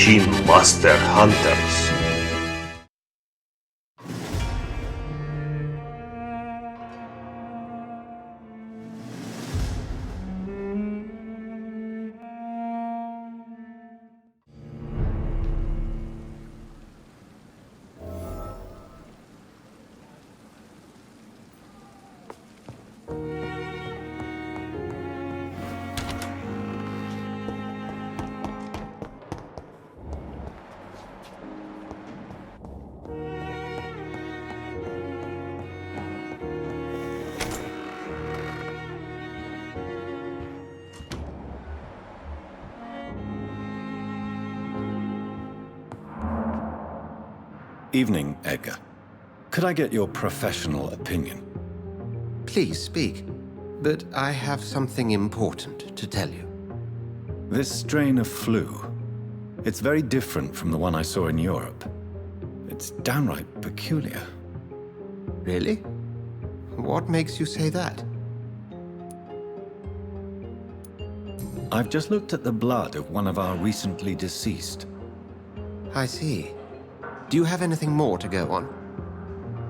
Machine Master Hunters. Evening, Edgar. Could I get your professional opinion? Please speak, but I have something important to tell you. This strain of flu, it's very different from the one I saw in Europe. It's downright peculiar. Really? What makes you say that? I've just looked at the blood of one of our recently deceased. I see. Do you have anything more to go on?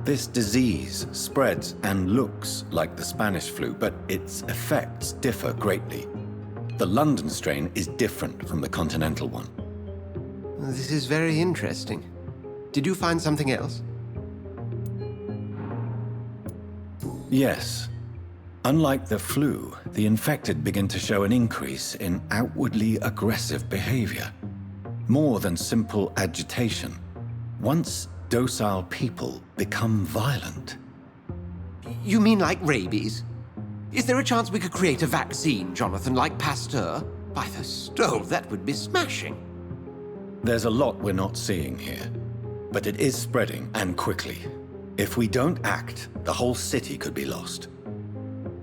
This disease spreads and looks like the Spanish flu, but its effects differ greatly. The London strain is different from the continental one. This is very interesting. Did you find something else? Yes. Unlike the flu, the infected begin to show an increase in outwardly aggressive behavior. More than simple agitation. Once docile people become violent. You mean like rabies? Is there a chance we could create a vaccine, Jonathan, like Pasteur? By the stove, that would be smashing. There's a lot we're not seeing here, but it is spreading, and quickly. If we don't act, the whole city could be lost.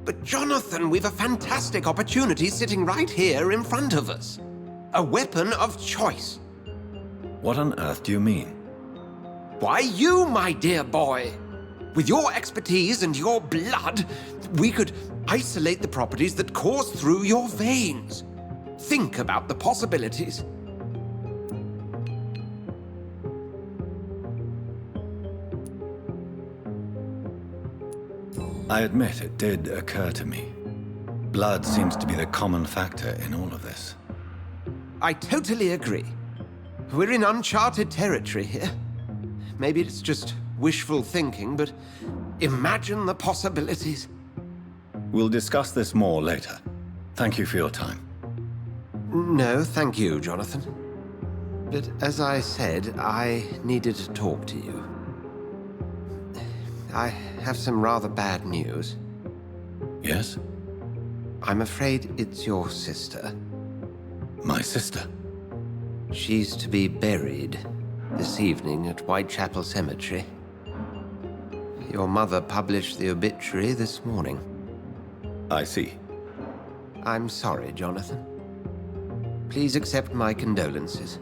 But Jonathan, we've a fantastic opportunity sitting right here in front of us. A weapon of choice. What on earth do you mean? Why, you, my dear boy. With your expertise and your blood, we could isolate the properties that course through your veins. Think about the possibilities. I admit it did occur to me. Blood seems to be the common factor in all of this. I totally agree. We're in uncharted territory here. Maybe it's just wishful thinking, but imagine the possibilities. We'll discuss this more later. Thank you for your time. No, thank you, Jonathan. But as I said, I needed to talk to you. I have some rather bad news. Yes? I'm afraid it's your sister. My sister? She's to be buried this evening at Whitechapel Cemetery. Your mother published the obituary this morning. I see. I'm sorry, Jonathan. Please accept my condolences.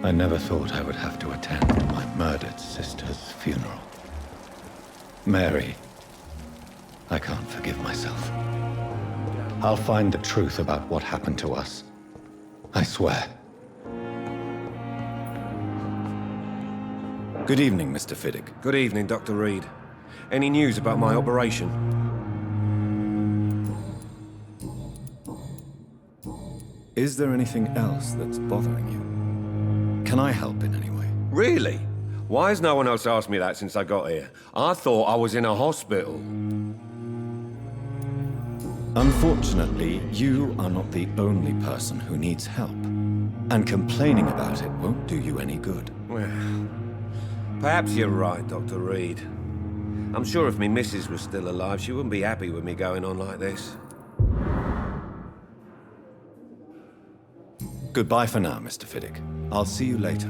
I never thought I would have to attend my murdered sister's funeral. Mary, I can't forgive myself. I'll find the truth about what happened to us. I swear. Good evening, Mr. Fiddick. Good evening, Dr. Reed. Any news about my operation? Is there anything else that's bothering you? Can I help in any way? Really? Why has no one else asked me that since I got here? I thought I was in a hospital. Unfortunately, you are not the only person who needs help. And complaining about it won't do you any good. Well, perhaps you're right, Dr. Reed. I'm sure if me missus was still alive, she wouldn't be happy with me going on like this. Goodbye for now, Mr. Fiddick. I'll see you later.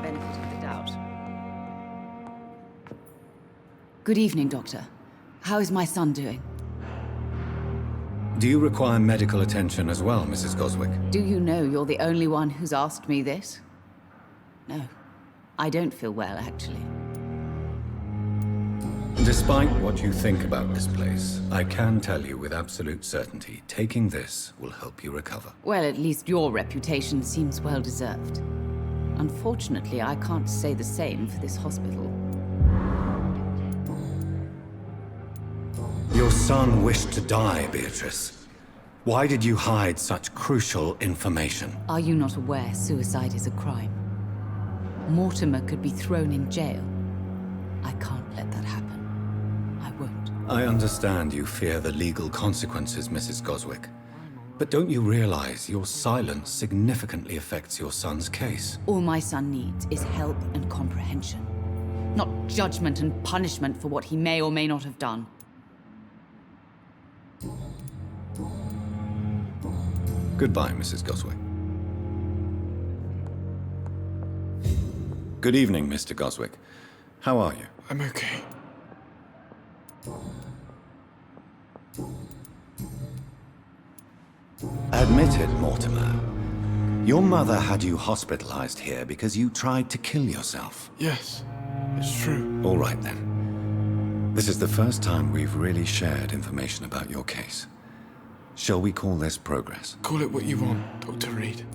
Benefit of the doubt. Good evening, Doctor. How is my son doing? Do you require medical attention as well, Mrs. Goswick? Do you know you're the only one who's asked me this? No. I don't feel well, actually. Despite what you think about this place, I can tell you with absolute certainty, taking this will help you recover. Well, at least your reputation seems well deserved. Unfortunately, I can't say the same for this hospital. Your son wished to die, Beatrice. Why did you hide such crucial information? Are you not aware suicide is a crime? Mortimer could be thrown in jail. I can't let that happen. I won't. I understand you fear the legal consequences, Mrs. Goswick. But don't you realize your silence significantly affects your son's case? All my son needs is help and comprehension. Not judgment and punishment for what he may or may not have done. Goodbye, Mrs. Goswick. Good evening, Mr. Goswick. How are you? I'm okay. Admit it, Mortimer. Your mother had you hospitalized here because you tried to kill yourself. Yes, it's true. All right, then. This is the first time we've really shared information about your case. Shall we call this progress? Call it what you want, Dr. Reed.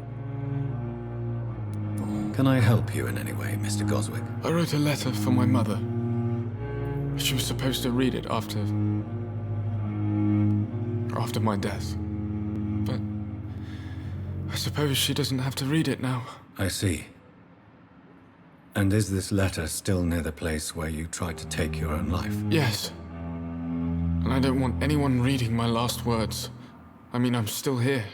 Can I help you in any way, Mr. Goswick? I wrote a letter for my mother. She was supposed to read it after my death. But I suppose she doesn't have to read it now. I see. And is this letter still near the place where you tried to take your own life? Yes. And I don't want anyone reading my last words. I mean, I'm still here.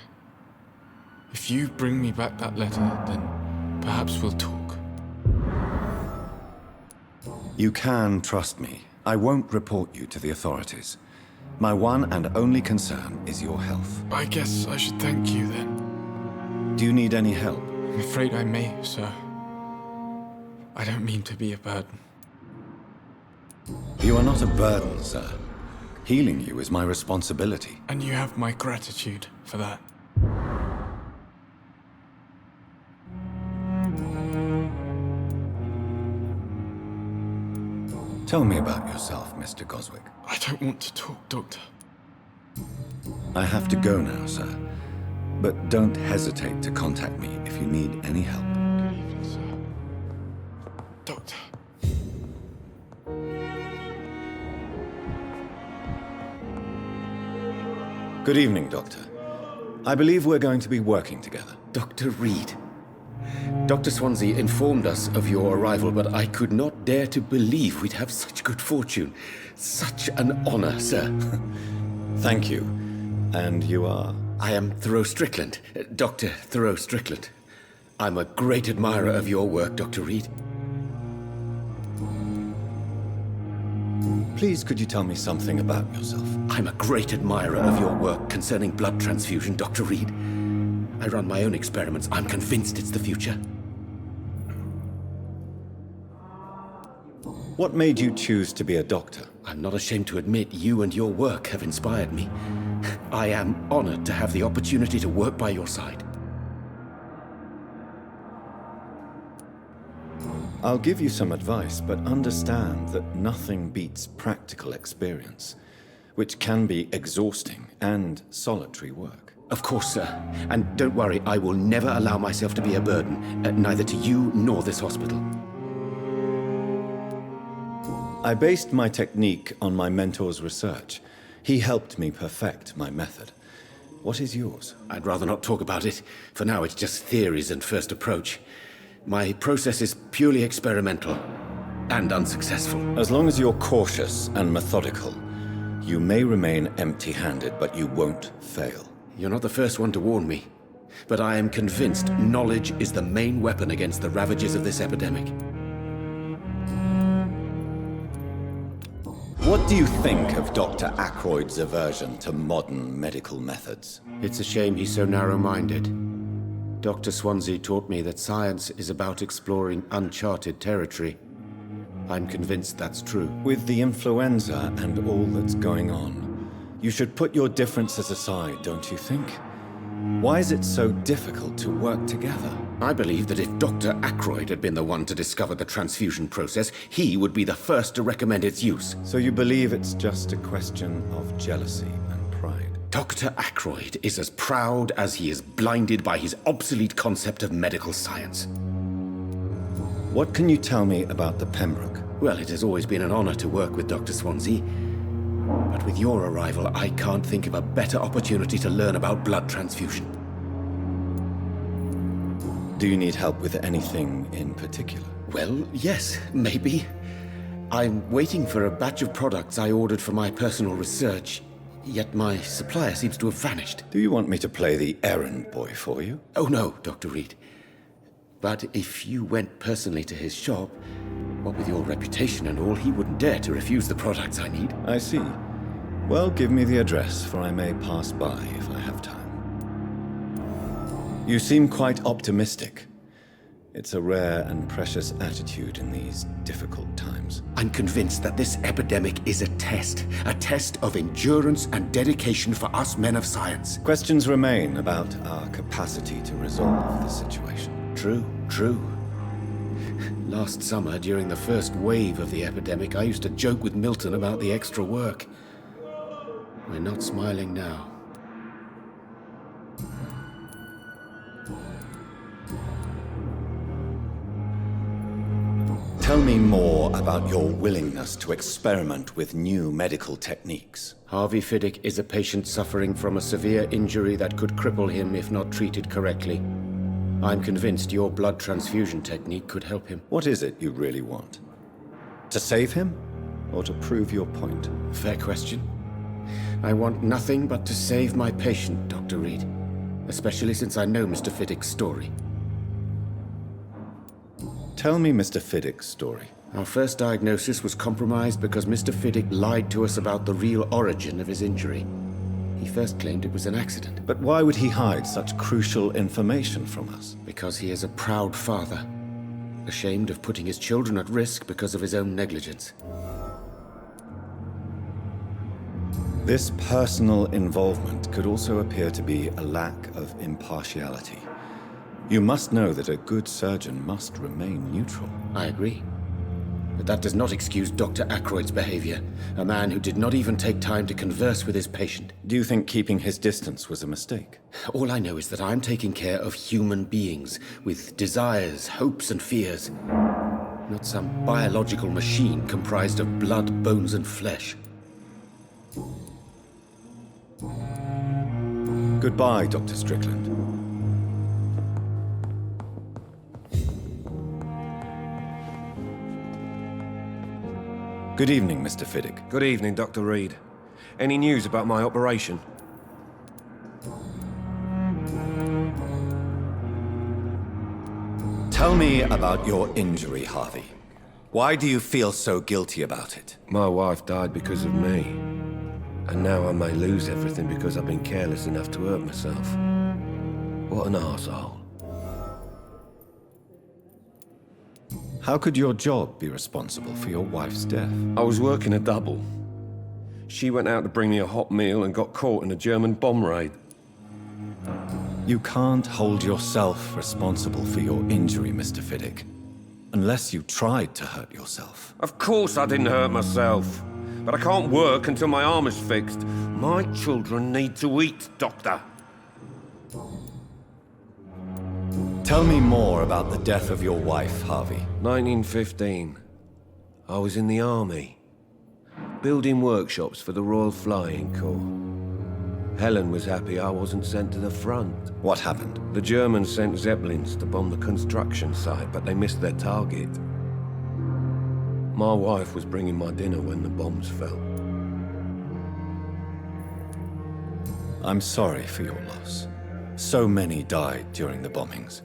If you bring me back that letter, then perhaps we'll talk. You can trust me. I won't report you to the authorities. My one and only concern is your health. I guess I should thank you then. Do you need any help? I'm afraid I may, sir. I don't mean to be a burden. You are not a burden, sir. Healing you is my responsibility. And you have my gratitude for that. Tell me about yourself, Mr. Goswick. I don't want to talk, Doctor. I have to go now, sir. But don't hesitate to contact me if you need any help. Good evening, sir. Doctor. Good evening, Doctor. I believe we're going to be working together. Dr. Reed. Dr. Swansea informed us of your arrival, but I could not dare to believe we'd have such good fortune. Such an honor, sir. Thank you. And you are? I am Thoreau Strickland, Dr. Thoreau Strickland. I'm a great admirer of your work, Dr. Reed. Please, could you tell me something about yourself? I'm a great admirer of your work concerning blood transfusion, Dr. Reed. I run my own experiments. I'm convinced it's the future. What made you choose to be a doctor? I'm not ashamed to admit you and your work have inspired me. I am honored to have the opportunity to work by your side. I'll give you some advice, but understand that nothing beats practical experience. which can be exhausting and solitary work. Of course, sir. And don't worry, I will never allow myself to be a burden, neither to you nor this hospital. I based my technique on my mentor's research. He helped me perfect my method. What is yours? I'd rather not talk about it. For now, it's just theories and first approach. My process is purely experimental and unsuccessful. As long as you're cautious and methodical, you may remain empty-handed, but you won't fail. You're not the first one to warn me, but I am convinced knowledge is the main weapon against the ravages of this epidemic. What do you think of Dr. Ackroyd's aversion to modern medical methods? It's a shame he's so narrow-minded. Dr. Swansea taught me that science is about exploring uncharted territory. I'm convinced that's true. With the influenza and all that's going on, you should put your differences aside, don't you think? Why is it so difficult to work together? I believe that if Dr. Ackroyd had been the one to discover the transfusion process, he would be the first to recommend its use. So you believe it's just a question of jealousy and pride? Dr. Ackroyd is as proud as he is blinded by his obsolete concept of medical science. What can you tell me about the Pembroke? Well, it has always been an honor to work with Dr. Swansea. But with your arrival, I can't think of a better opportunity to learn about blood transfusion. Do you need help with anything in particular? Well, yes, maybe. I'm waiting for a batch of products I ordered for my personal research, yet my supplier seems to have vanished. Do you want me to play the errand boy for you? Oh no, Dr. Reed. But if you went personally to his shop, what with your reputation and all, he wouldn't dare to refuse the products I need. I see. Well, give me the address, for I may pass by if I have time. You seem quite optimistic. It's a rare and precious attitude in these difficult times. I'm convinced that this epidemic is a test of endurance and dedication for us men of science. Questions remain about our capacity to resolve the situation. True. Last summer, during the first wave of the epidemic, I used to joke with Milton about the extra work. We're not smiling now. Tell me more about your willingness to experiment with new medical techniques. Harvey Fiddick is a patient suffering from a severe injury that could cripple him if not treated correctly. I'm convinced your blood transfusion technique could help him. What is it you really want? To save him, or to prove your point? Fair question. I want nothing but to save my patient, Dr. Reed. Especially since I know Mr. Fiddick's story. Tell me Mr. Fiddick's story. Our first diagnosis was compromised because Mr. Fiddick lied to us about the real origin of his injury. He first claimed it was an accident. But why would he hide such crucial information from us? Because he is a proud father, ashamed of putting his children at risk because of his own negligence. This personal involvement could also appear to be a lack of impartiality. You must know that a good surgeon must remain neutral. I agree. But that does not excuse Dr. Ackroyd's behavior, a man who did not even take time to converse with his patient. Do you think keeping his distance was a mistake? All I know is that I'm taking care of human beings with desires, hopes, and fears. Not some biological machine comprised of blood, bones, and flesh. Goodbye, Dr. Strickland. Good evening, Mr. Fiddick. Good evening, Dr. Reed. Any news about my operation? Tell me about your injury, Harvey. Why do you feel so guilty about it? My wife died because of me. And now I may lose everything because I've been careless enough to hurt myself. What an arsehole. How could your job be responsible for your wife's death? I was working a double. She went out to bring me a hot meal and got caught in a German bomb raid. You can't hold yourself responsible for your injury, Mr. Fiddick, unless you tried to hurt yourself. Of course I didn't hurt myself. but I can't work until my arm is fixed. My children need to eat, Doctor. Tell me more about the death of your wife, Harvey. 1915. I was in the army, building workshops for the Royal Flying Corps. Helen was happy I wasn't sent to the front. What happened? The Germans sent Zeppelins to bomb the construction site, but they missed their target. My wife was bringing my dinner when the bombs fell. I'm sorry for your loss. So many died during the bombings.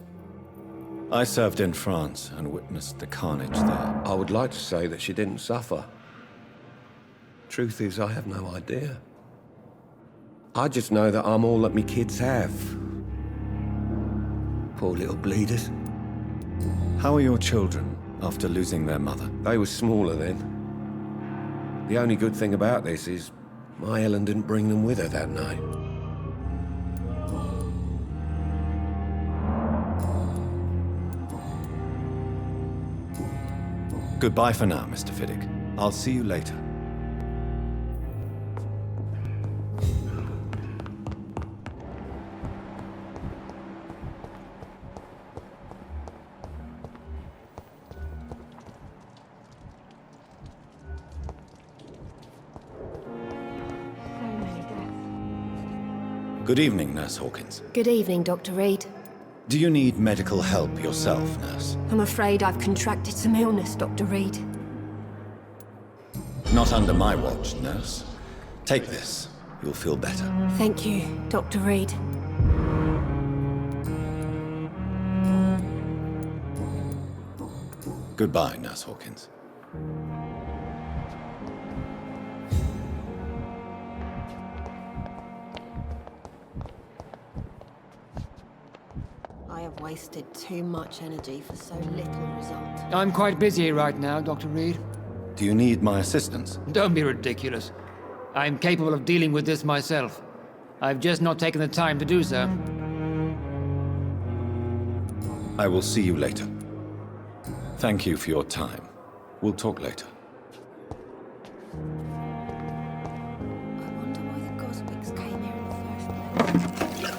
I served in France and witnessed the carnage there. I would like to say that she didn't suffer. Truth is, I have no idea. I just know that I'm all that me kids have. Poor little bleeders. How are your children after losing their mother? They were smaller then. The only good thing about this is my Helen didn't bring them with her that night. Goodbye for now, Mr. Fiddick. I'll see you later. Good evening, Nurse Hawkins. Good evening, Dr. Reed. Do you need medical help yourself, nurse? I'm afraid I've contracted some illness, Dr. Reed. Not under my watch, nurse. Take this. You'll feel better. Thank you, Dr. Reed. Goodbye, Nurse Hawkins. I have wasted too much energy for so little result. I'm quite busy right now, Dr. Reed. Do you need my assistance? Don't be ridiculous. I'm capable of dealing with this myself. I've just not taken the time to do so. I will see you later. Thank you for your time. We'll talk later. I wonder why the Cosmics came here in the first place.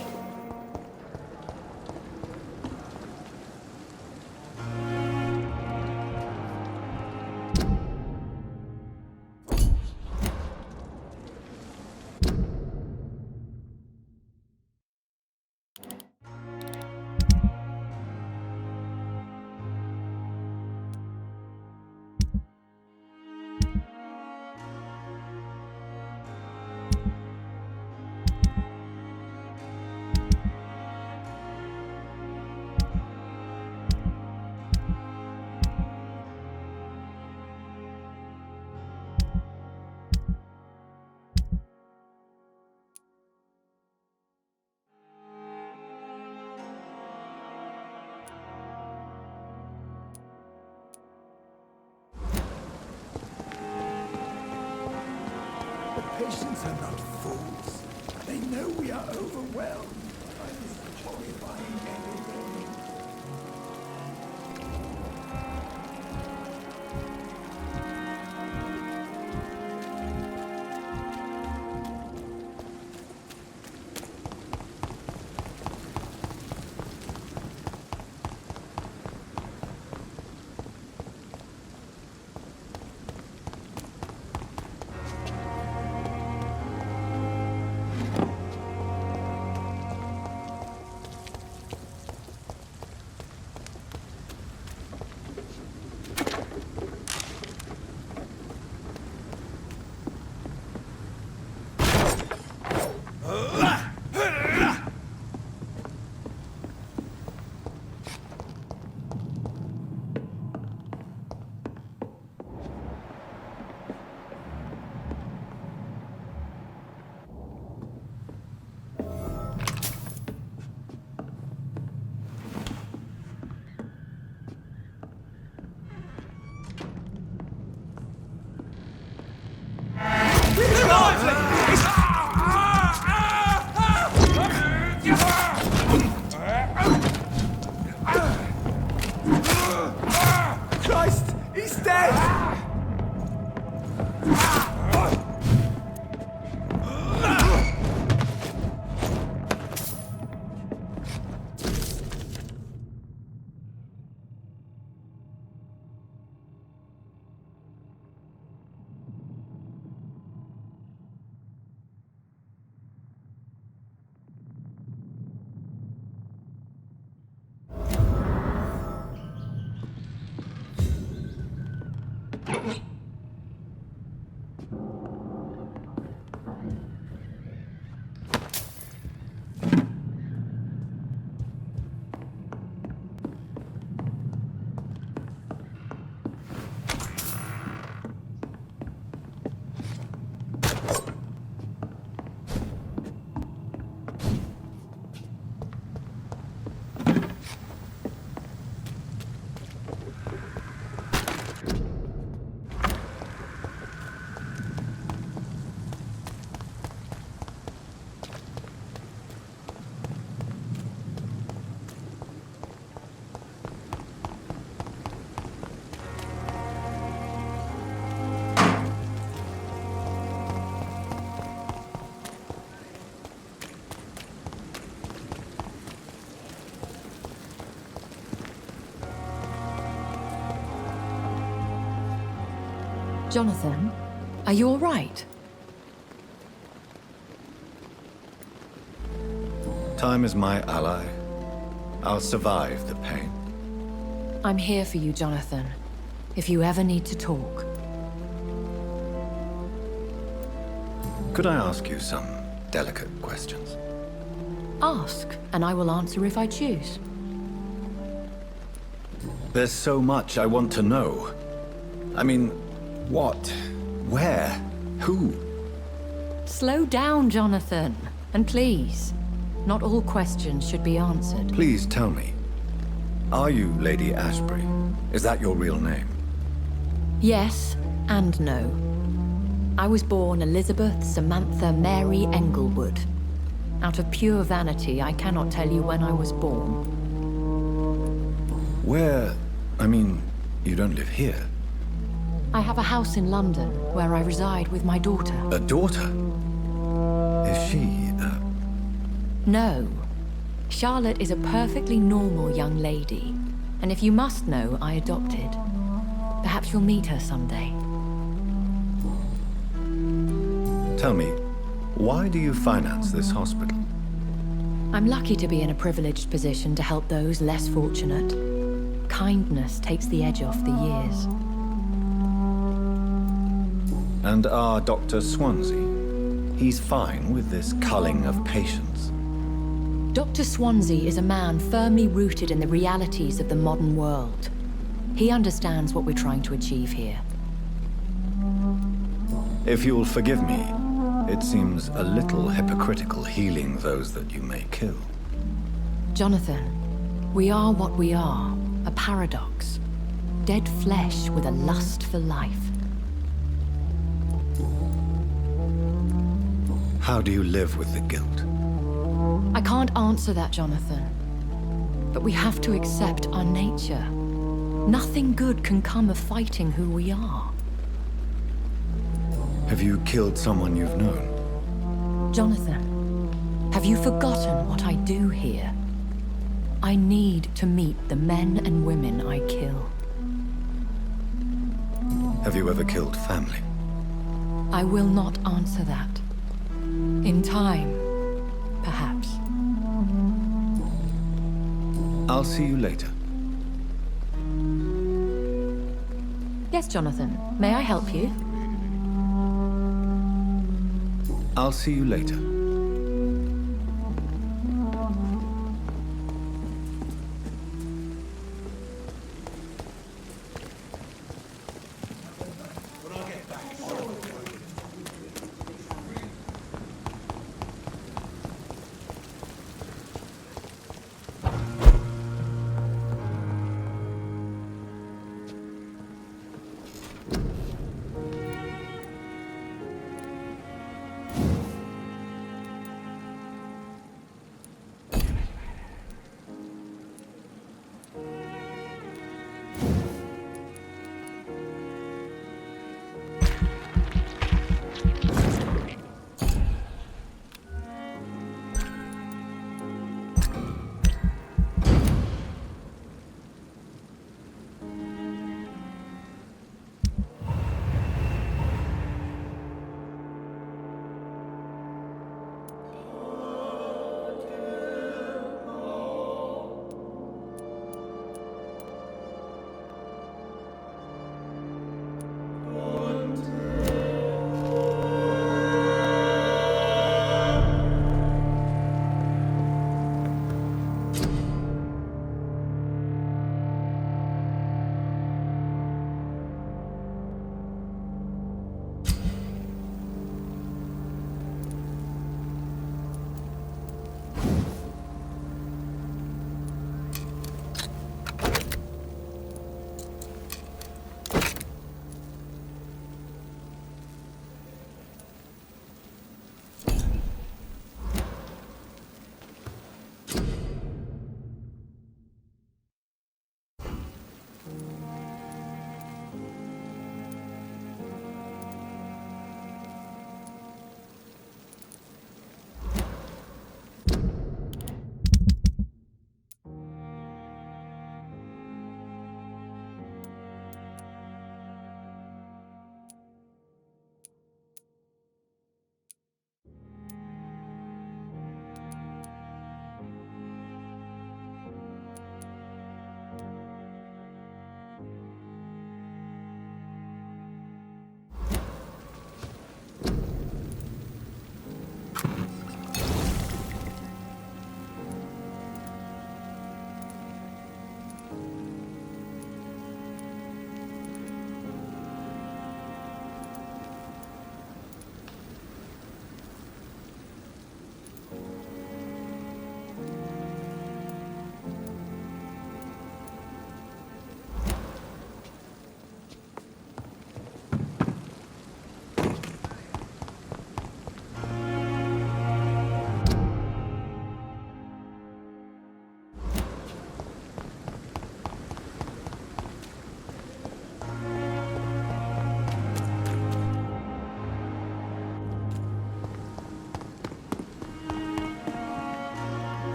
Patients are not fools. They know we are overwhelmed by this horrifying epidemic. Christ! He's dead! Jonathan, are you all right? Time is my ally. I'll survive the pain. I'm here for you, Jonathan. If you ever need to talk. Could I ask you some delicate questions? Ask, and I will answer if I choose. There's so much I want to know. I mean, what? Where? Who? Slow down, Jonathan. And please, not all questions should be answered. Please tell me. Are you Lady Ashbury? Is that your real name? Yes and no. I was born Elizabeth Samantha Mary Englewood. Out of pure vanity, I cannot tell you when I was born. Where? I mean, you don't live here. I have a house in London, where I reside with my daughter. A daughter? Is she, No. Charlotte is a perfectly normal young lady. And if you must know, I adopted. Perhaps you'll meet her someday. Tell me, why do you finance this hospital? I'm lucky to be in a privileged position to help those less fortunate. Kindness takes the edge off the years. And our Dr. Swansea? He's fine with this culling of patients? Dr. Swansea is a man firmly rooted in the realities of the modern world. He understands what we're trying to achieve here. If you'll forgive me, it seems a little hypocritical healing those that you may kill. Jonathan, we are what we are, a paradox. Dead flesh with a lust for life. How do you live with the guilt? I can't answer that, Jonathan. But we have to accept our nature. Nothing good can come of fighting who we are. Have you killed someone you've known? Jonathan, have you forgotten what I do here? I need to meet the men and women I kill. Have you ever killed family? I will not answer that. In time, perhaps. I'll see you later. Yes, Jonathan. May I help you? I'll see you later.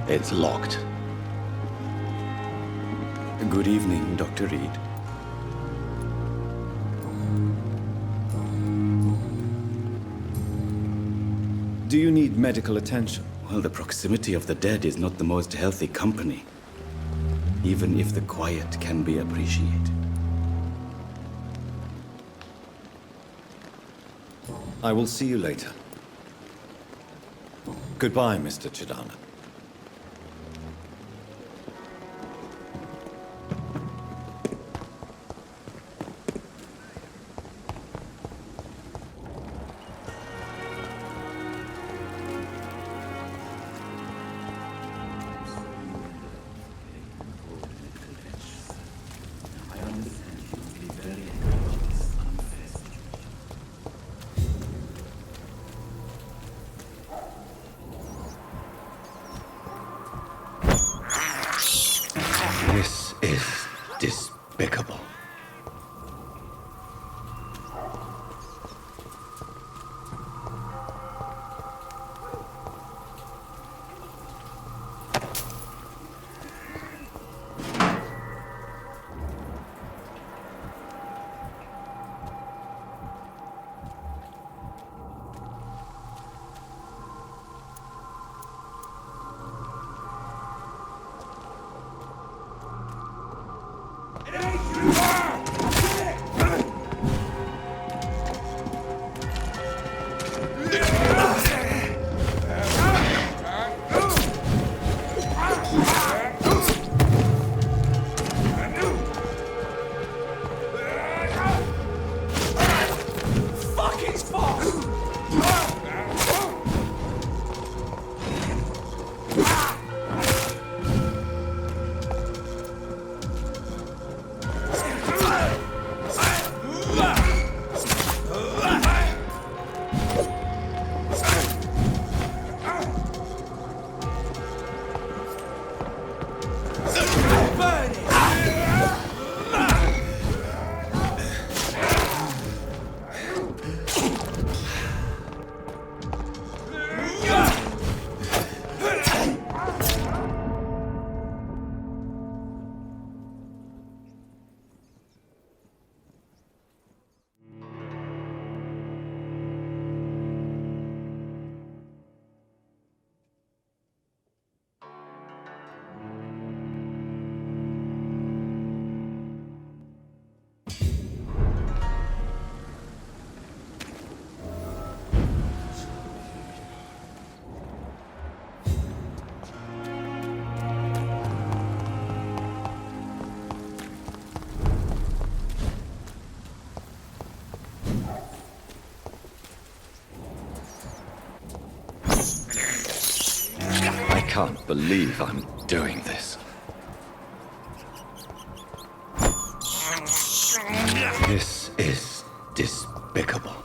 It's locked. Good evening, Dr. Reed. Do you need medical attention? Well, the proximity of the dead is not the most healthy company, even if the quiet can be appreciated. I will see you later. Goodbye, Mr. Chidana. This is despicable. I can't believe I'm doing this. This is despicable.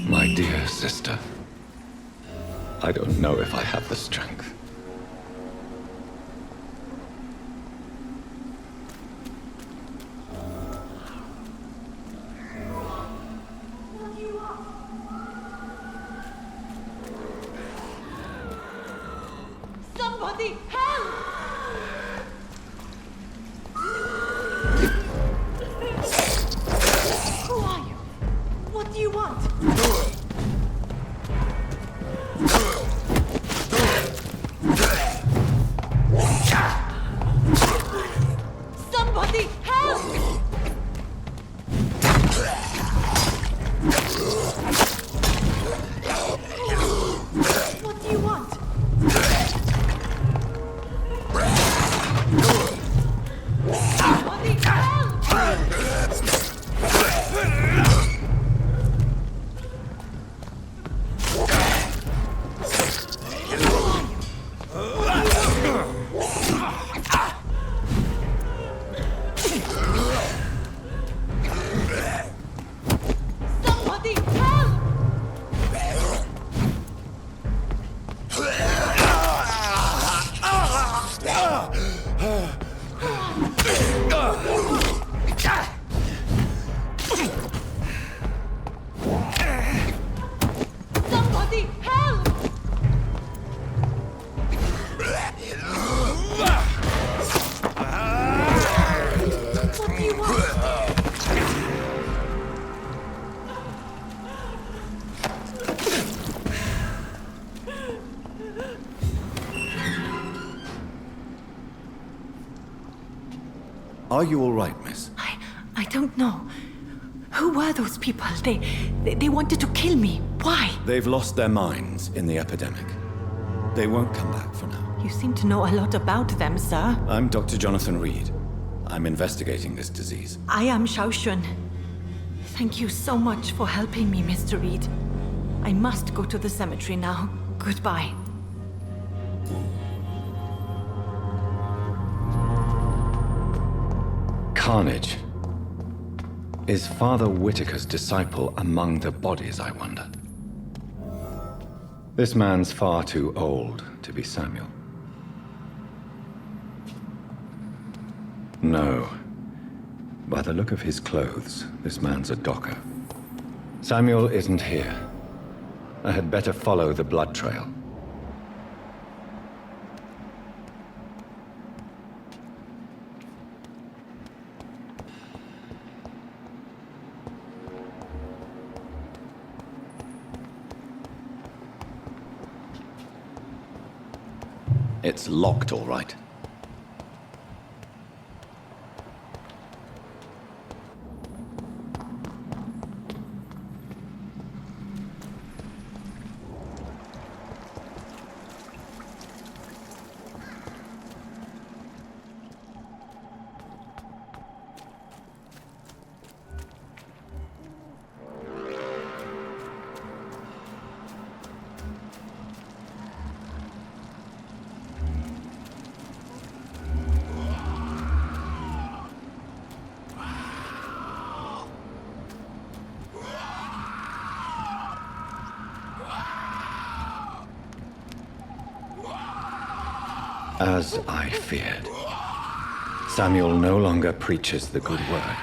My dear sister, I don't know if I have the strength. Somebody help! Who are you? What do you want? Somebody help! What do you want? Somebody help! Somebody help! Somebody help! What do you want? Are you all right, miss? I don't know. Who were those people? They wanted to kill me. Why? They've lost their minds in the epidemic. They won't come back for now. You seem to know a lot about them, sir. I'm Dr. Jonathan Reed. I'm investigating this disease. I am Shaoshun. Thank you so much for helping me, Mr. Reed. I must go to the cemetery now. Goodbye. Carnage. Is Father Whitaker's disciple among the bodies, I wonder? This man's far too old to be Samuel. No. By the look of his clothes, this man's a docker. Samuel isn't here. I had better follow the blood trail. It's locked, all right. As I feared, Samuel no longer preaches the good word.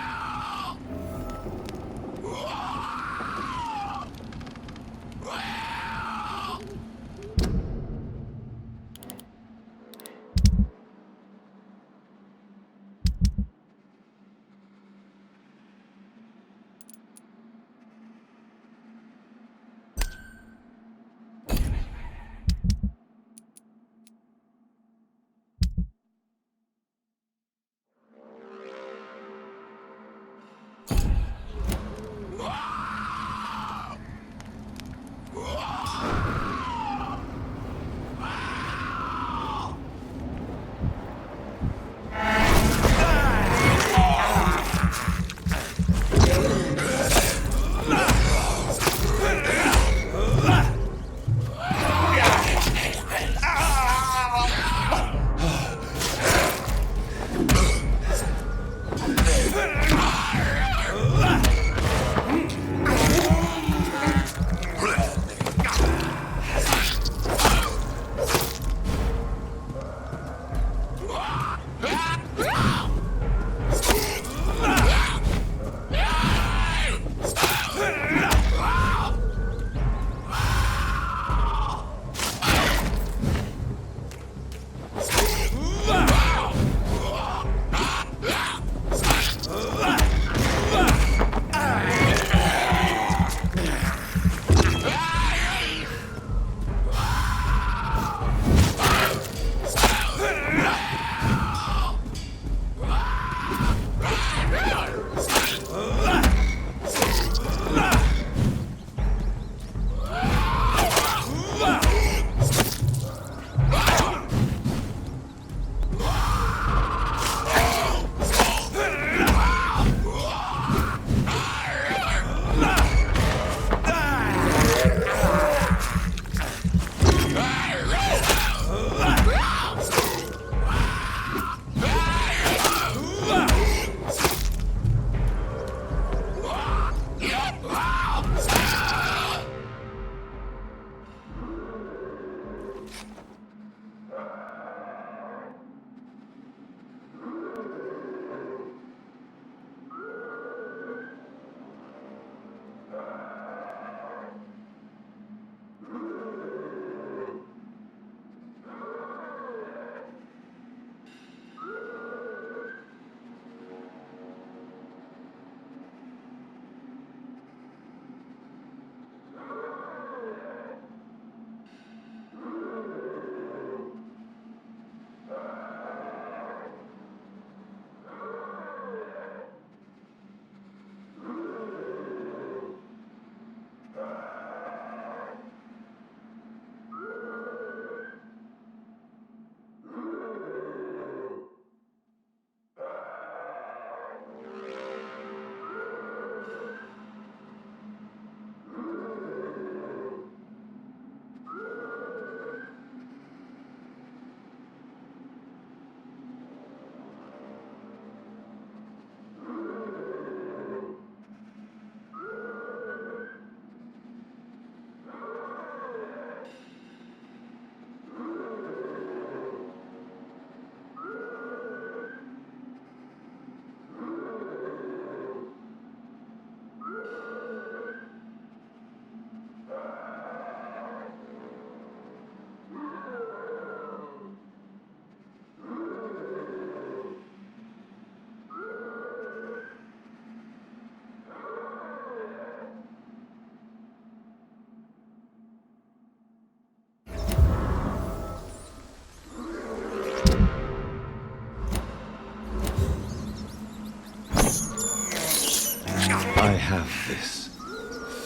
I have this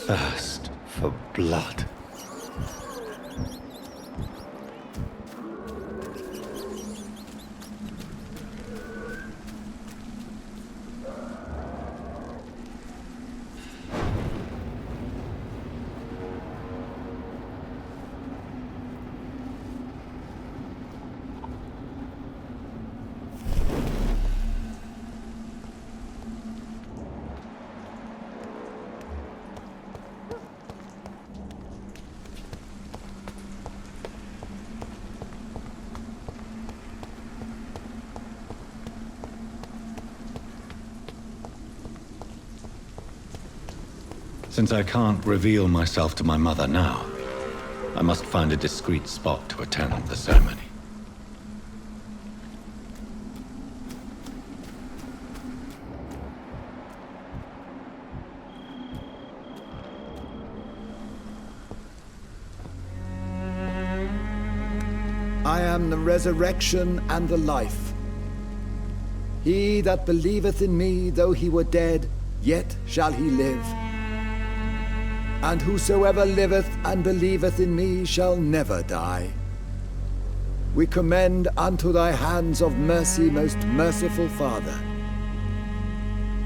thirst for blood. Since I can't reveal myself to my mother now, I must find a discreet spot to attend the ceremony. I am the resurrection and the life. He that believeth in me, though he were dead, yet shall he live. And whosoever liveth and believeth in me shall never die. We commend unto thy hands of mercy, most merciful Father,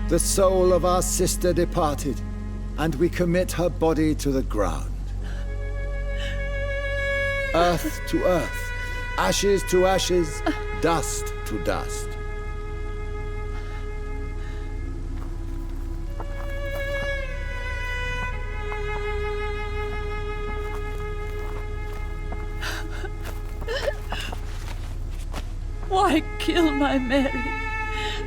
the soul of our sister departed, and we commit her body to the ground. Earth to earth, ashes to ashes, dust to dust. Why kill my Mary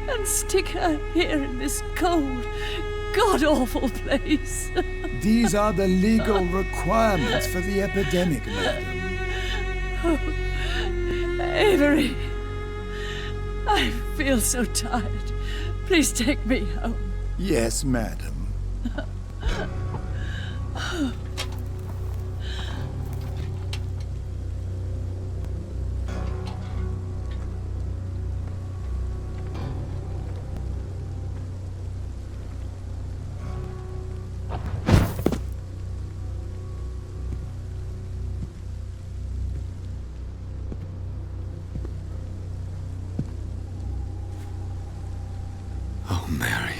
and stick her here in this cold, god-awful place? These are the legal requirements for the epidemic, madam. Oh, Avery, I feel so tired. Please take me home. Yes, madam. Mary,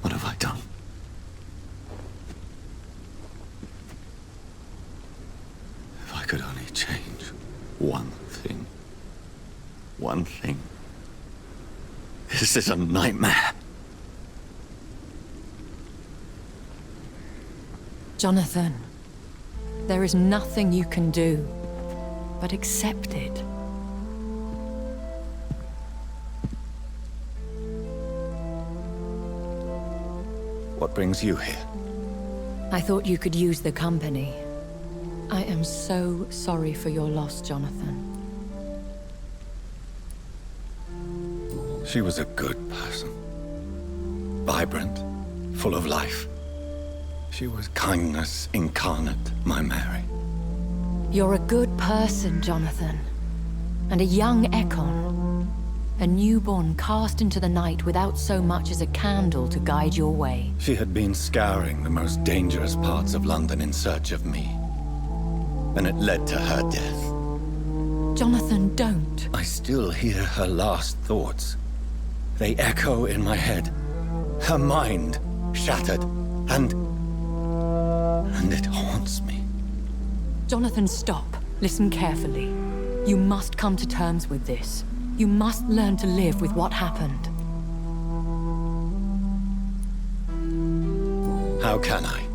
what have I done? If I could only change one thing. One thing. This is a nightmare. Jonathan, there is nothing you can do but accept it. What brings you here? I thought you could use the company. I am so sorry for your loss, Jonathan. She was a good person. Vibrant, full of life. She was kindness incarnate, my Mary. You're a good person, Jonathan. And a young Ekon. A newborn cast into the night without so much as a candle to guide your way. She had been scouring the most dangerous parts of London in search of me. And it led to her death. Jonathan, don't. I still hear her last thoughts. They echo in my head. Her mind shattered, and it haunts me. Jonathan, stop. Listen carefully. You must come to terms with this. You must learn to live with what happened. How can I?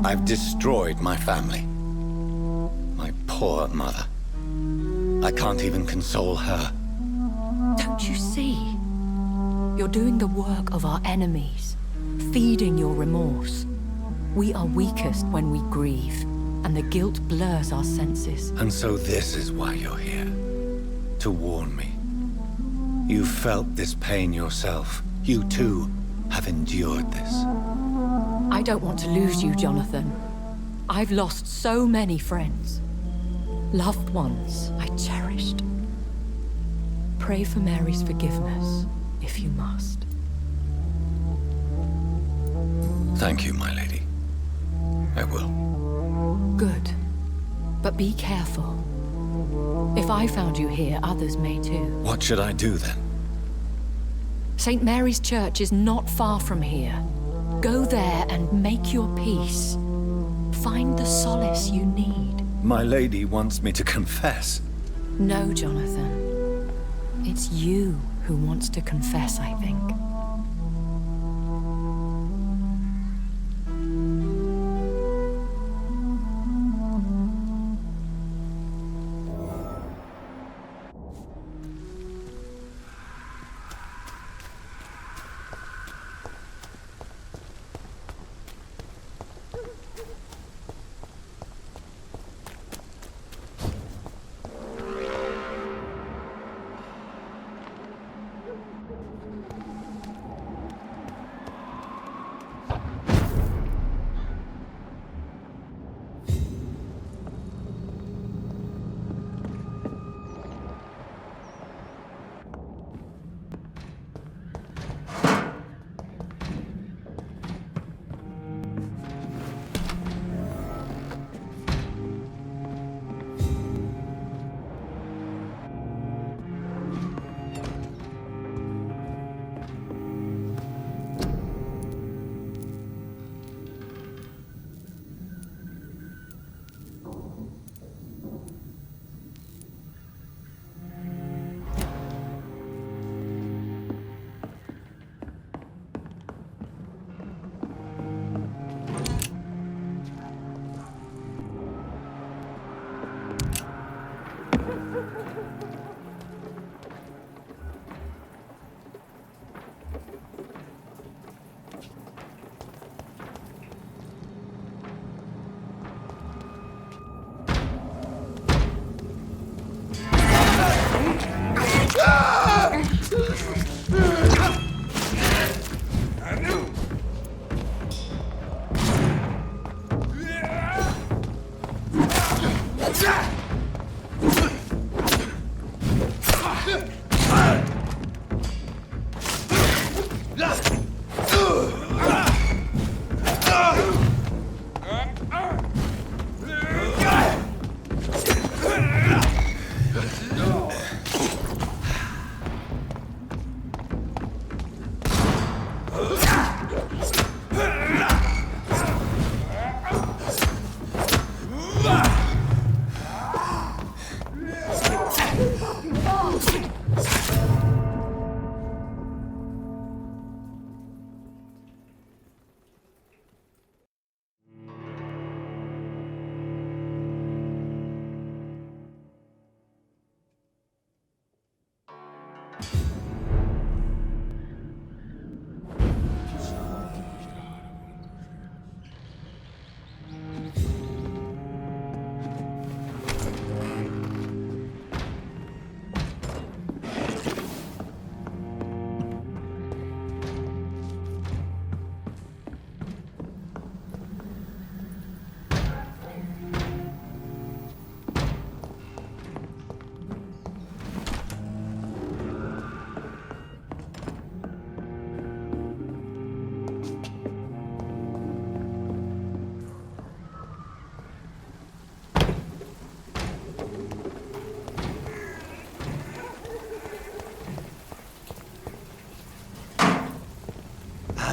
I've destroyed my family. My poor mother. I can't even console her. Don't you see? You're doing the work of our enemies, feeding your remorse. We are weakest when we grieve, and the guilt blurs our senses. And so this is why you're here. To warn me. You felt this pain yourself. You too have endured this. I don't want to lose you, Jonathan. I've lost so many friends. Loved ones I cherished. Pray for Mary's forgiveness, if you must. Thank you, my lady. I will. Good. But be careful. If I found you here, others may too. What should I do then? St. Mary's Church is not far from here. Go there and make your peace. Find the solace you need. My lady wants me to confess. No, Jonathan. It's you who wants to confess, I think.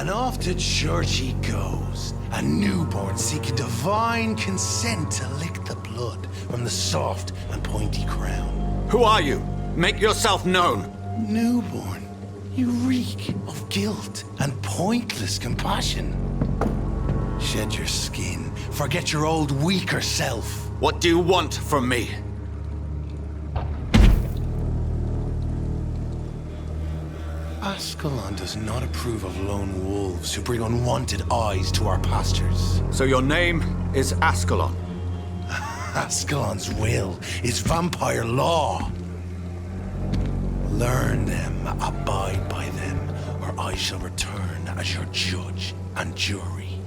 And off to church he goes, a newborn seeking divine consent to lick the blood from the soft and pointy crown. Who are you? Make yourself known. Newborn, you reek of guilt and pointless compassion. Shed your skin, forget your old weaker self. What do you want from me? Ascalon does not approve of lone wolves who bring unwanted eyes to our pastures. So your name is Ascalon? Ascalon's will is vampire law. Learn them, abide by them, or I shall return as your judge and jury.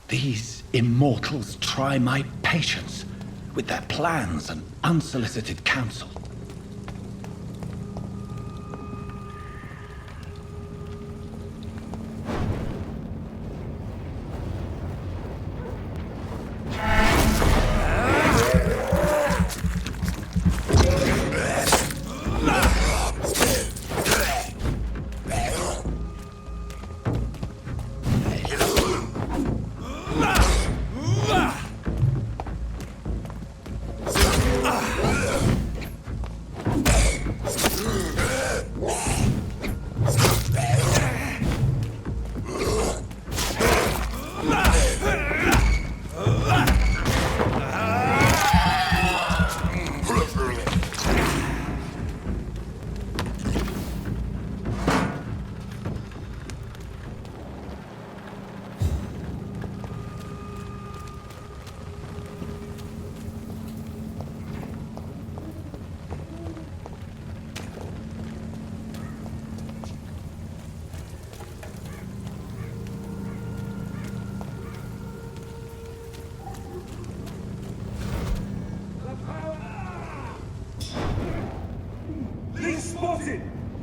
These immortals try my patience with their plans and unsolicited counsel.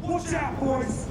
Watch out, boys!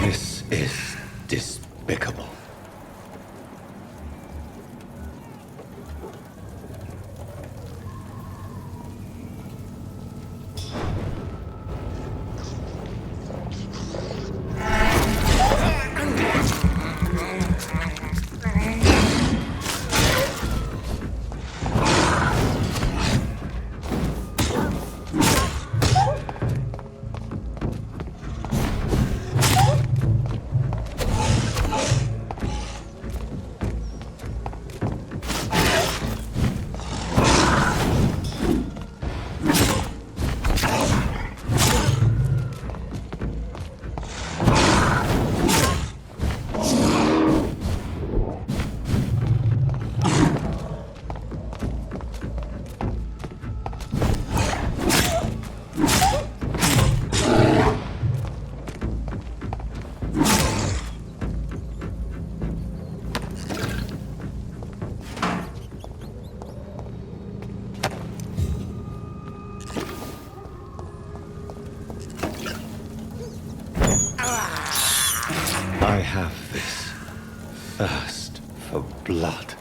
This is despicable. I have this thirst for blood.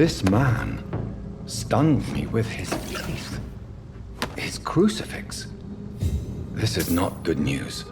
This man stunned me with his teeth. His crucifix. This is not good news.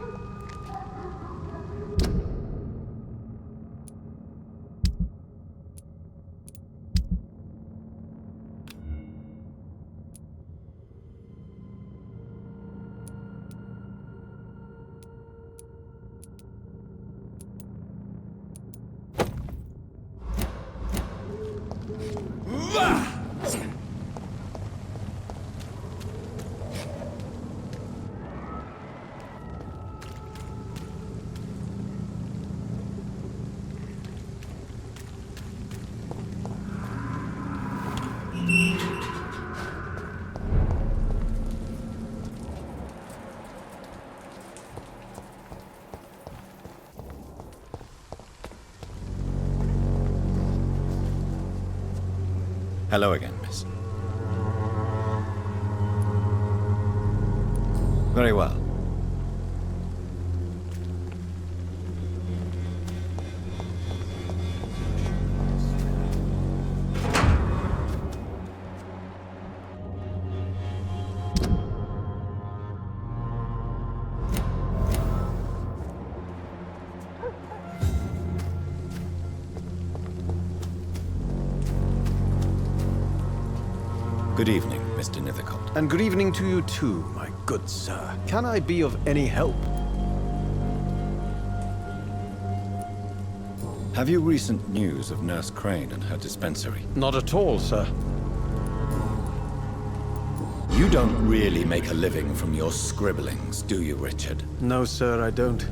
Hello again, miss. Very well. Good evening, Mr. Nithercott. And good evening to you too, my good sir. Can I be of any help? Have you recent news of Nurse Crane and her dispensary? Not at all, sir. You don't really make a living from your scribblings, do you, Richard? No, sir, I don't.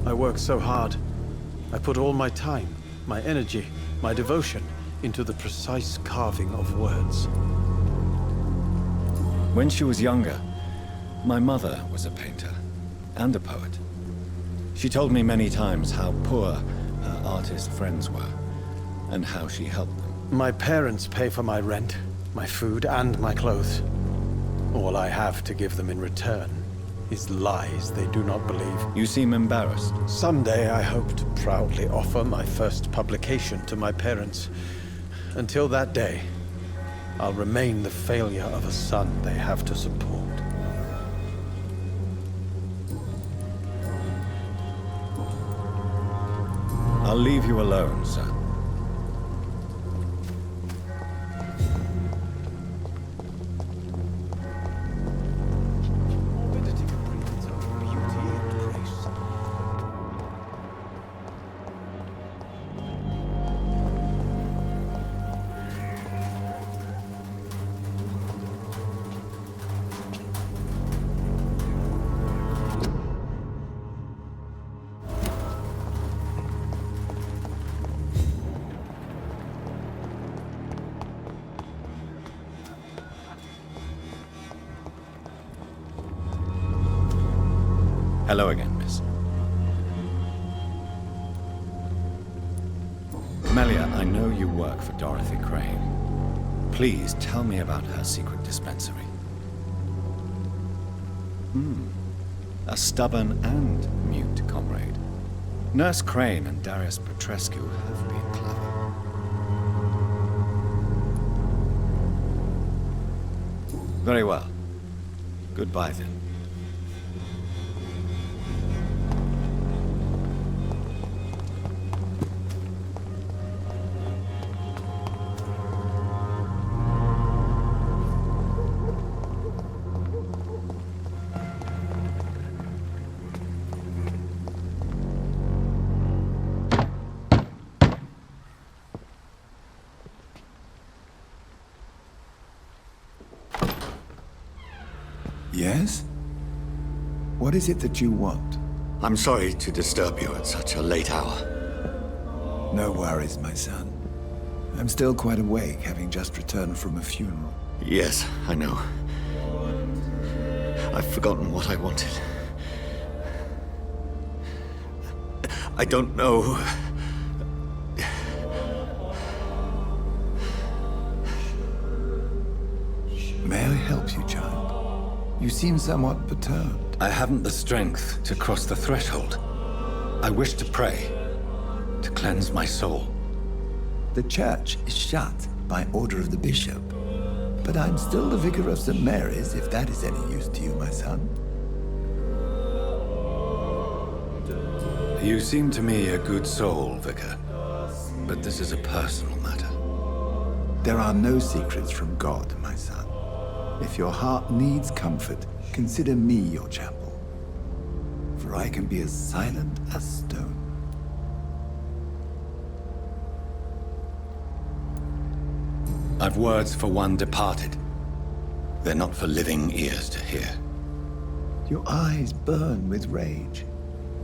I work so hard. I put all my time, my energy, my devotion into the precise carving of words. When she was younger, my mother was a painter and a poet. She told me many times how poor her artist friends were and how she helped them. My parents pay for my rent, my food, and my clothes. All I have to give them in return is lies they do not believe. You seem embarrassed. Someday I hope to proudly offer my first publication to my parents. Until that day, I'll remain the failure of a son they have to support. I'll leave you alone, sir. Hello again, miss. Camellia, I know you work for Dorothy Crane. Please tell me about her secret dispensary. A stubborn and mute comrade. Nurse Crane and Darius Petrescu have been clever. Very well. Goodbye then. Yes? What is it that you want? I'm sorry to disturb you at such a late hour. No worries, my son. I'm still quite awake, having just returned from a funeral. Yes, I know. I've forgotten what I wanted. I don't know. May I help you, child? You seem somewhat perturbed. I haven't the strength to cross the threshold. I wish to pray, to cleanse my soul. The church is shut by order of the bishop. But I'm still the vicar of St. Mary's, if that is any use to you, my son. You seem to me a good soul, Vicar. But this is a personal matter. There are no secrets from God, my son. If your heart needs comfort, consider me your chapel. For I can be as silent as stone. I've words for one departed. They're not for living ears to hear. Your eyes burn with rage,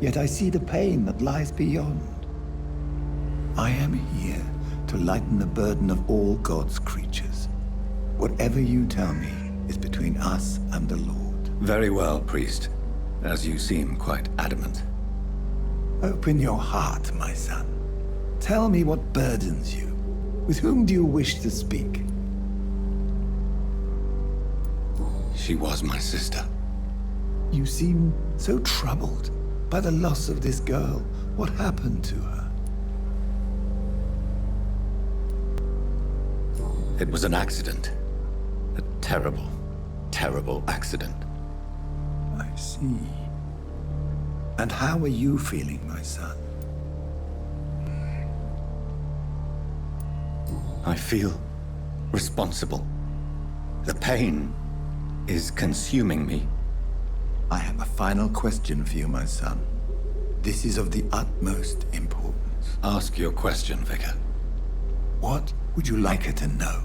yet I see the pain that lies beyond. I am here to lighten the burden of all God's creatures. Whatever you tell me is between us and the Lord. Very well, priest, as you seem quite adamant. Open your heart, my son. Tell me what burdens you. With whom do you wish to speak? She was my sister. You seem so troubled by the loss of this girl. What happened to her? It was an accident. A terrible, terrible accident. I see. And how are you feeling, my son? I feel responsible. The pain is consuming me. I have a final question for you, my son. This is of the utmost importance. Ask your question, Vicar. What would you like her to know?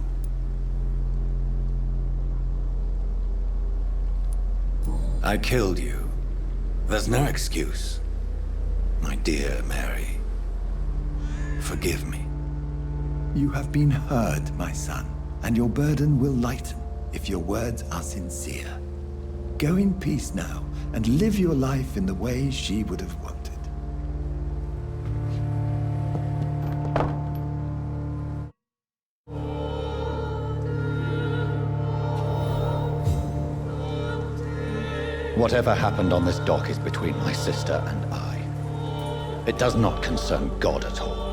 I killed you. There's no excuse. My dear Mary, forgive me. You have been heard, my son, and your burden will lighten if your words are sincere. Go in peace now, and live your life in the way she would have wanted. Whatever happened on this dock is between my sister and I. It does not concern God at all.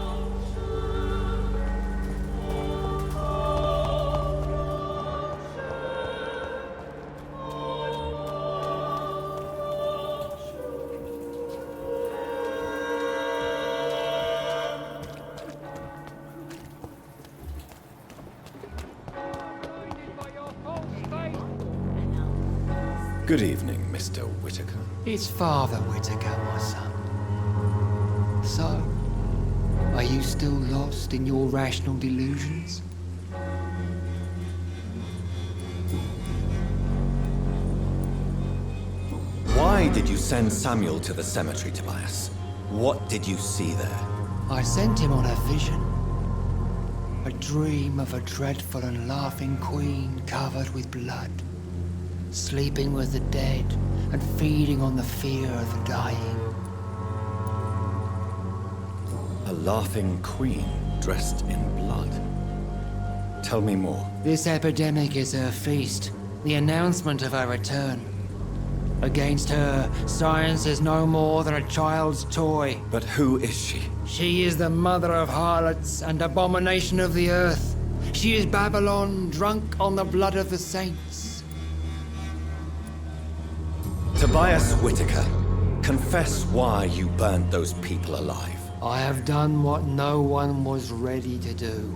Good evening, Mr. Whitaker. It's Father Whitaker, my son. So, are you still lost in your rational delusions? Why did you send Samuel to the cemetery, Tobias? What did you see there? I sent him on a vision. A dream of a dreadful and laughing queen covered with blood, sleeping with the dead and feeding on the fear of the dying. A laughing queen dressed in blood. Tell me more. This epidemic is her feast, the announcement of her return. Against her, science is no more than a child's toy. But who is she? She is the mother of harlots and abomination of the earth. She is Babylon, drunk on the blood of the saints. Tobias Whitaker, confess why you burned those people alive. I have done what no one was ready to do.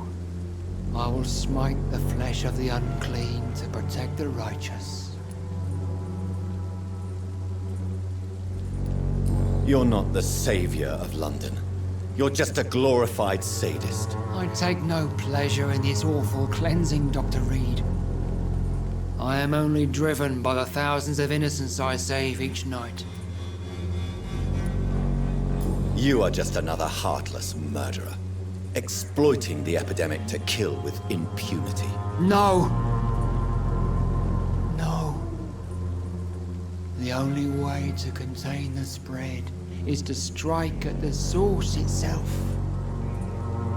I will smite the flesh of the unclean to protect the righteous. You're not the savior of London. You're just a glorified sadist. I take no pleasure in this awful cleansing, Dr. Reed. I am only driven by the thousands of innocents I save each night. You are just another heartless murderer, exploiting the epidemic to kill with impunity. No! No. The only way to contain the spread is to strike at the source itself.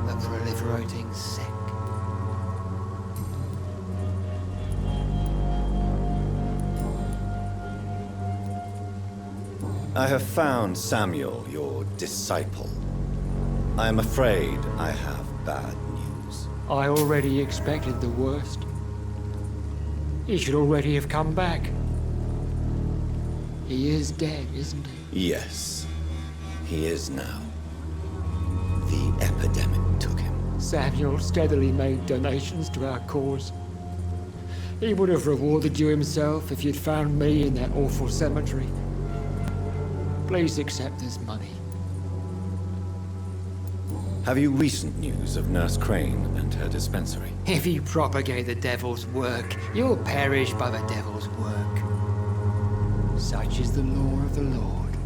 The proliferating sick. I have found Samuel, your disciple. I am afraid I have bad news. I already expected the worst. He should already have come back. He is dead, isn't he? Yes, he is now. The epidemic took him. Samuel steadily made donations to our cause. He would have rewarded you himself if you'd found me in that awful cemetery. Please accept this money. Have you recent news of Nurse Crane and her dispensary? If you propagate the devil's work, you'll perish by the devil's work. Such is the law of the Lord.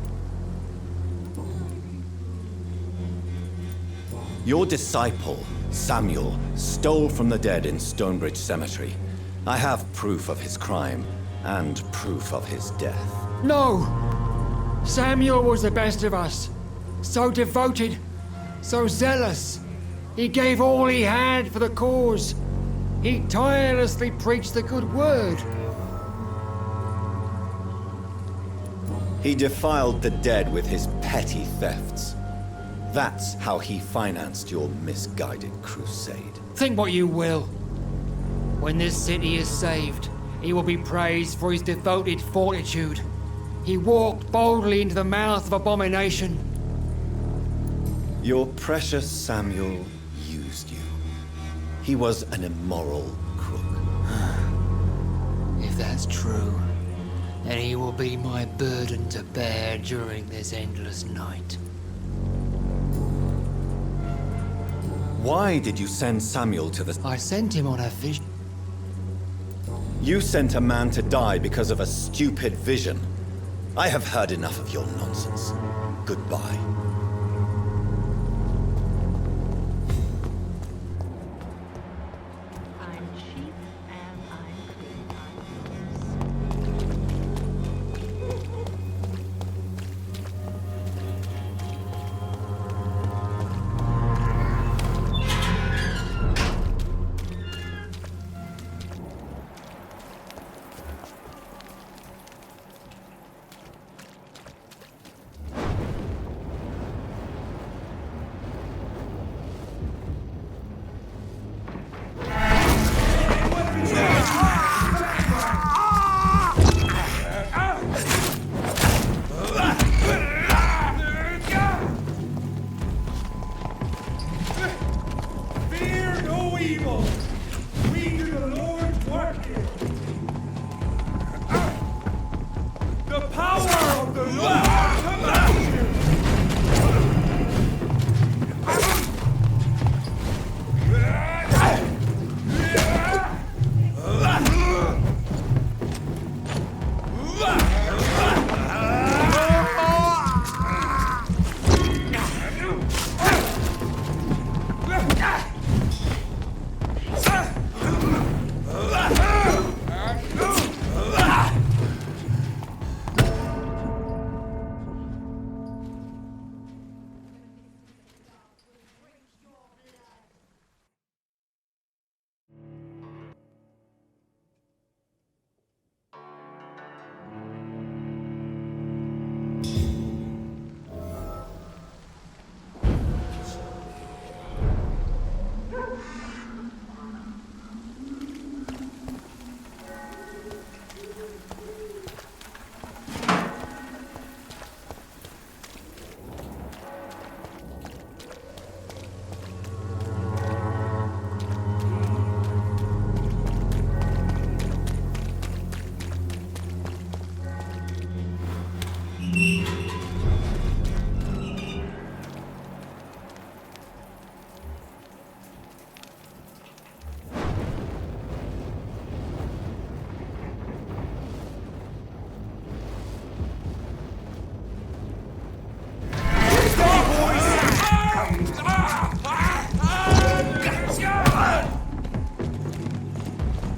Your disciple, Samuel, stole from the dead in Stonebridge Cemetery. I have proof of his crime and proof of his death. No! Samuel was the best of us. So devoted, so zealous. He gave all he had for the cause. He tirelessly preached the good word. He defiled the dead with his petty thefts. That's how he financed your misguided crusade. Think what you will. When this city is saved, he will be praised for his devoted fortitude. He walked boldly into the mouth of abomination. Your precious Samuel used you. He was an immoral crook. that's true, then he will be my burden to bear during this endless night. Why did you send Samuel to the... I sent him on a vision. You sent a man to die because of a stupid vision. I have heard enough of your nonsense. Goodbye.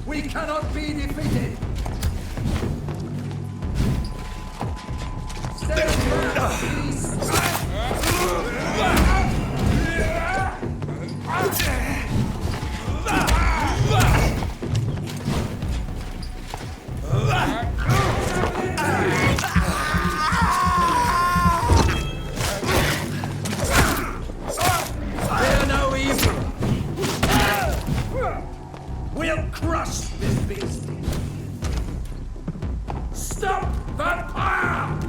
We cannot be defeated! Stay back, please! Fear no evil! We'll crush this beast! Stop Vampyr!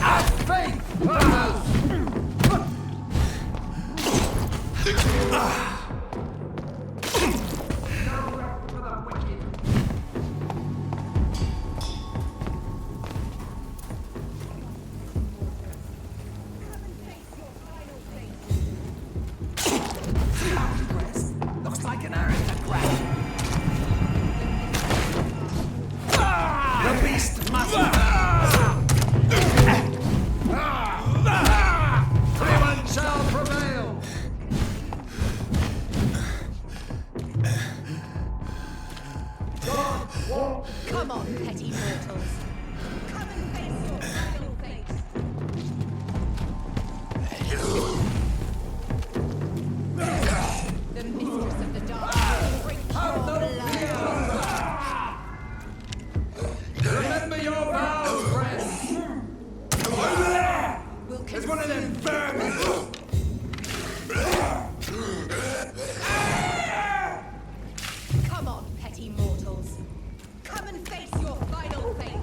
Have faith! Looks like an aristocrat. The beast must Everyone shall prevail. Come on, petty mortals. Come and face your final fate. The mistress of the dark will break your blood. Remember your vows, friends. There's one of them vermin. Come on, petty mortals. Come and face your final fate.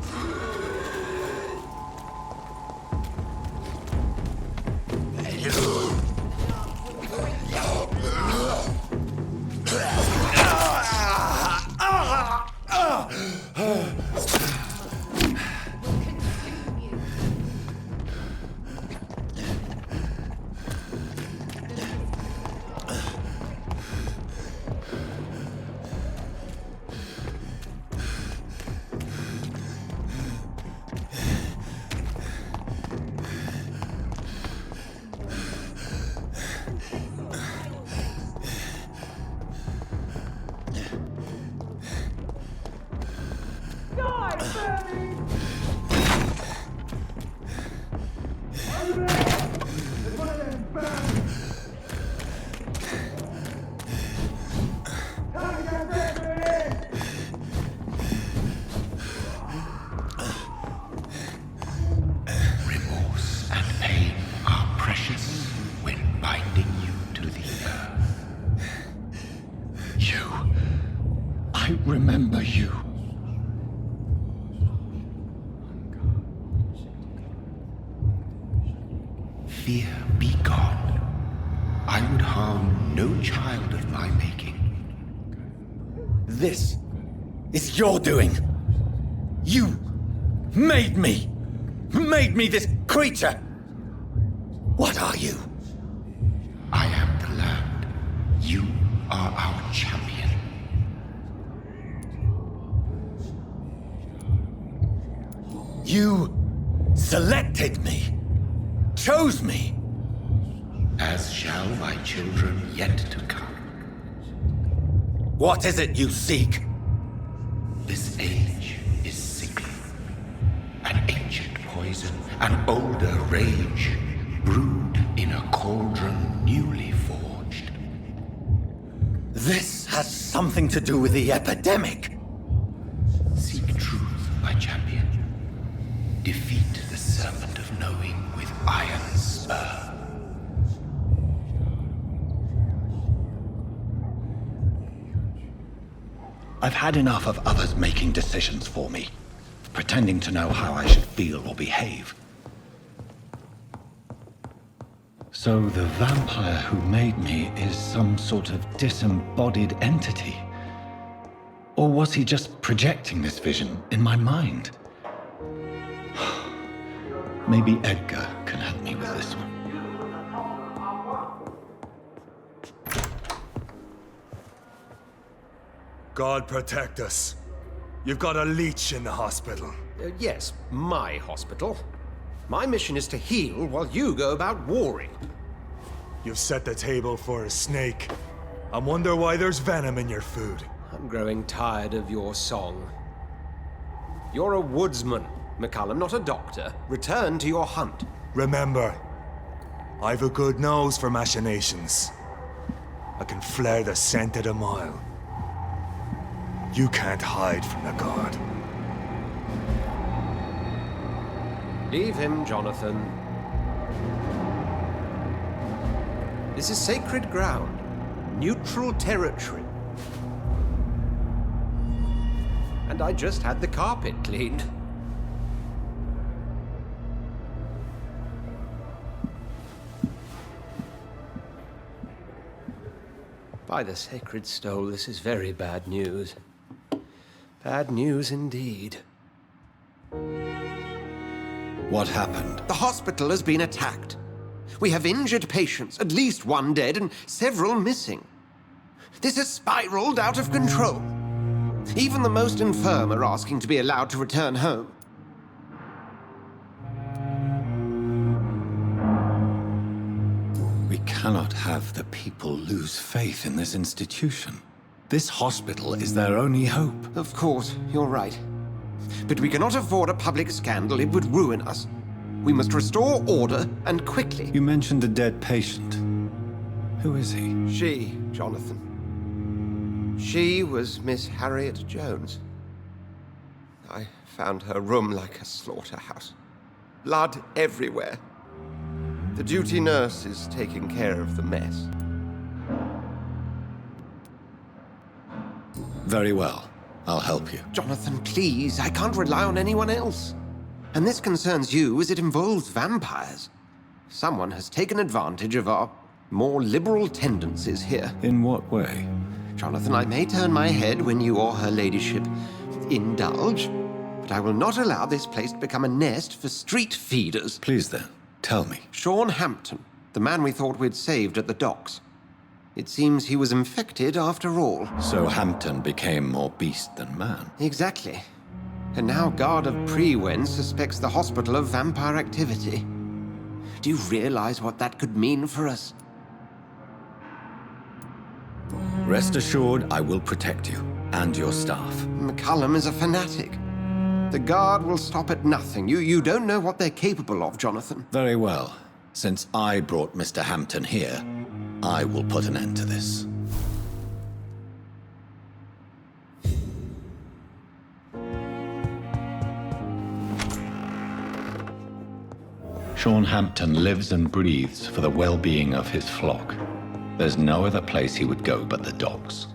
You. I remember you. Fear be gone. I would harm no child of my making. This is your doing. You made me. Made me this creature. What are you? I am the land. You are our champion. You selected me. Chose me. As shall my children yet to come. What is it you seek? This age is sickly. An ancient poison, an older rage, brewed in a cauldron newly forged. This has something to do with the epidemic. Seek truth, my champion. Defeat the serpent of knowing with iron spur. I've had enough of others making decisions for me, pretending to know how I should feel or behave. So the vampire who made me is some sort of disembodied entity? Or was he just projecting this vision in my mind? Maybe Edgar can help me with this one. God protect us. You've got a leech in the hospital. Yes, my hospital. My mission is to heal while you go about warring. You've set the table for a snake. I wonder why there's venom in your food. I'm growing tired of your song. You're a woodsman, McCallum, not a doctor. Return to your hunt. Remember, I've a good nose for machinations. I can flare the scent at a mile. You can't hide from the god. Leave him, Jonathan. This is sacred ground. Neutral territory. And I just had the carpet cleaned. By the sacred stole, this is very bad news. Bad news indeed. What happened? The hospital has been attacked. We have injured patients, at least one dead and several missing. This has spiraled out of control. Even the most infirm are asking to be allowed to return home. We cannot have the people lose faith in this institution. This hospital is their only hope. Of course, you're right. But we cannot afford a public scandal. It would ruin us. We must restore order, and quickly. You mentioned a dead patient. Who is he? She, Jonathan. She was Miss Harriet Jones. I found her room like a slaughterhouse. Blood everywhere. The duty nurse is taking care of the mess. Very well. I'll help you. Jonathan, please. I can't rely on anyone else. And this concerns you as it involves vampires. Someone has taken advantage of our more liberal tendencies here. In what way? Jonathan, I may turn my head when you or her ladyship indulge, but I will not allow this place to become a nest for street feeders. Please then, tell me. Sean Hampton, the man we thought we'd saved at the docks. It seems he was infected after all. So Hampton became more beast than man. Exactly. And now Guard of Prewen suspects the hospital of vampire activity. Do you realize what that could mean for us? Rest assured, I will protect you and your staff. McCallum is a fanatic. The Guard will stop at nothing. You don't know what they're capable of, Jonathan. Very well. Since I brought Mr. Hampton here, I will put an end to this. Sean Hampton lives and breathes for the well-being of his flock. There's no other place he would go but the docks.